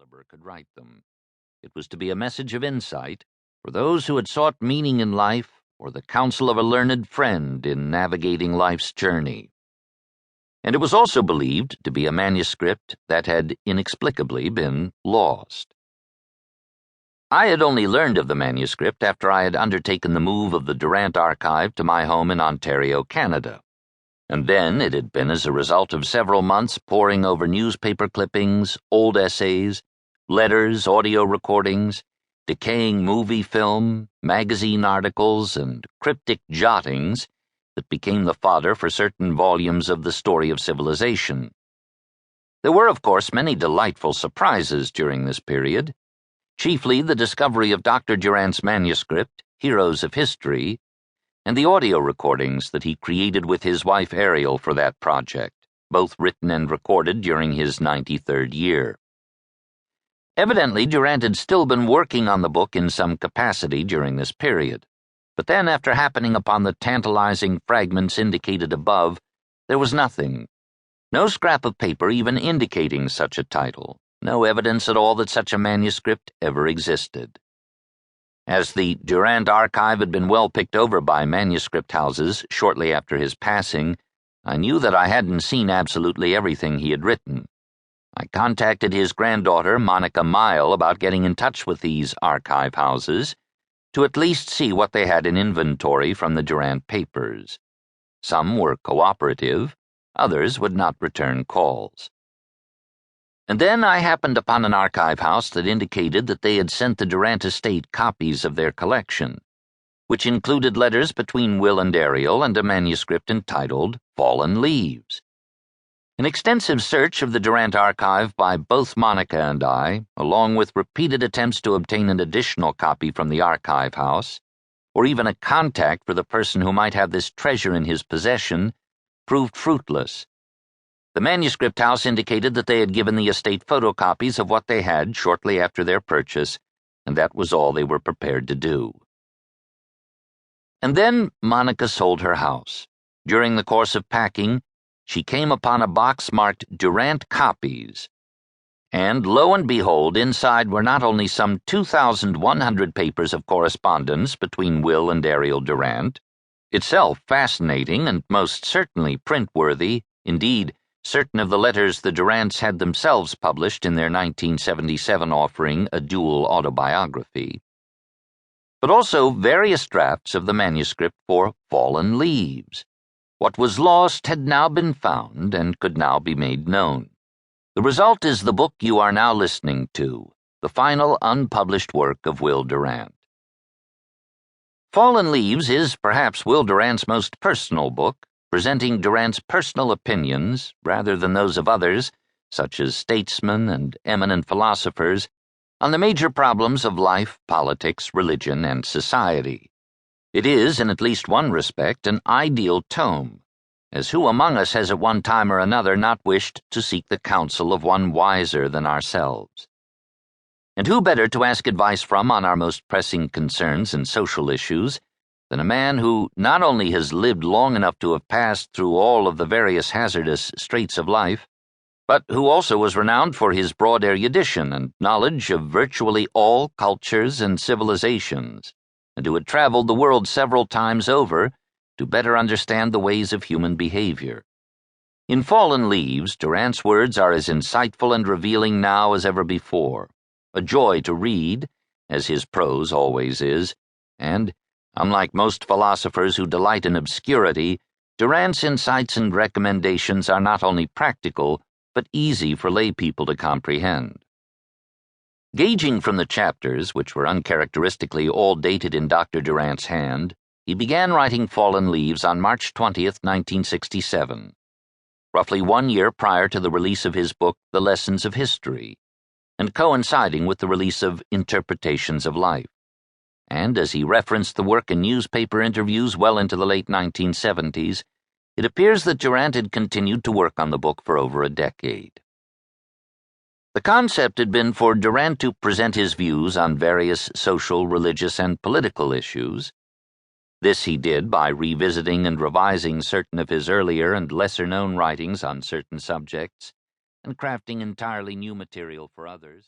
caliber could write them. It was to be a message of insight for those who had sought meaning in life or the counsel of a learned friend in navigating life's journey. And it was also believed to be a manuscript that had inexplicably been lost. I had only learned of the manuscript after I had undertaken the move of the Durant archive to my home in Ontario, Canada. And then it had been as a result of several months poring over newspaper clippings, old essays, letters, audio recordings, decaying movie film, magazine articles, and cryptic jottings that became the fodder for certain volumes of the story of civilization. There were, of course, many delightful surprises during this period, chiefly the discovery of Dr. Durant's manuscript, Heroes of History, and the audio recordings that he created with his wife Ariel for that project, both written and recorded during his 93rd year. Evidently, Durant had still been working on the book in some capacity during this period, but then after happening upon the tantalizing fragments indicated above, there was nothing. No scrap of paper even indicating such a title, no evidence at all that such a manuscript ever existed. As the Durant archive had been well picked over by manuscript houses shortly after his passing, I knew that I hadn't seen absolutely everything he had written. I contacted his granddaughter, Monica Mile, about getting in touch with these archive houses to at least see what they had in inventory from the Durant papers. Some were cooperative, others would not return calls. And then I happened upon an archive house that indicated that they had sent the Durant estate copies of their collection, which included letters between Will and Ariel and a manuscript entitled Fallen Leaves. An extensive search of the Durant archive by both Monica and I, along with repeated attempts to obtain an additional copy from the archive house, or even a contact for the person who might have this treasure in his possession, proved fruitless. The manuscript house indicated that they had given the estate photocopies of what they had shortly after their purchase, and that was all they were prepared to do. And then Monica sold her house. During the course of packing, she came upon a box marked Durant Copies, and lo and behold, inside were not only some 2,100 papers of correspondence between Will and Ariel Durant, itself fascinating and most certainly print-worthy, indeed, certain of the letters the Durants had themselves published in their 1977 offering, A Dual Autobiography, but also various drafts of the manuscript for Fallen Leaves. What was lost had now been found and could now be made known. The result is the book you are now listening to, the final unpublished work of Will Durant. Fallen Leaves is perhaps Will Durant's most personal book, presenting Durant's personal opinions rather than those of others, such as statesmen and eminent philosophers, on the major problems of life, politics, religion, and society. It is, in at least one respect, an ideal tome, as who among us has at one time or another not wished to seek the counsel of one wiser than ourselves? And who better to ask advice from on our most pressing concerns and social issues than a man who not only has lived long enough to have passed through all of the various hazardous straits of life, but who also was renowned for his broad erudition and knowledge of virtually all cultures and civilizations, and who had traveled the world several times over to better understand the ways of human behavior. In Fallen Leaves, Durant's words are as insightful and revealing now as ever before, a joy to read, as his prose always is, and, unlike most philosophers who delight in obscurity, Durant's insights and recommendations are not only practical, but easy for lay people to comprehend. Gauging from the chapters, which were uncharacteristically all dated in Dr. Durant's hand, he began writing Fallen Leaves on March 20th, 1967, roughly 1 year prior to the release of his book, The Lessons of History, and coinciding with the release of Interpretations of Life. And as he referenced the work in newspaper interviews well into the late 1970s, it appears that Durant had continued to work on the book for over a decade. The concept had been for Durant to present his views on various social, religious, and political issues. This he did by revisiting and revising certain of his earlier and lesser-known writings on certain subjects, and crafting entirely new material for others.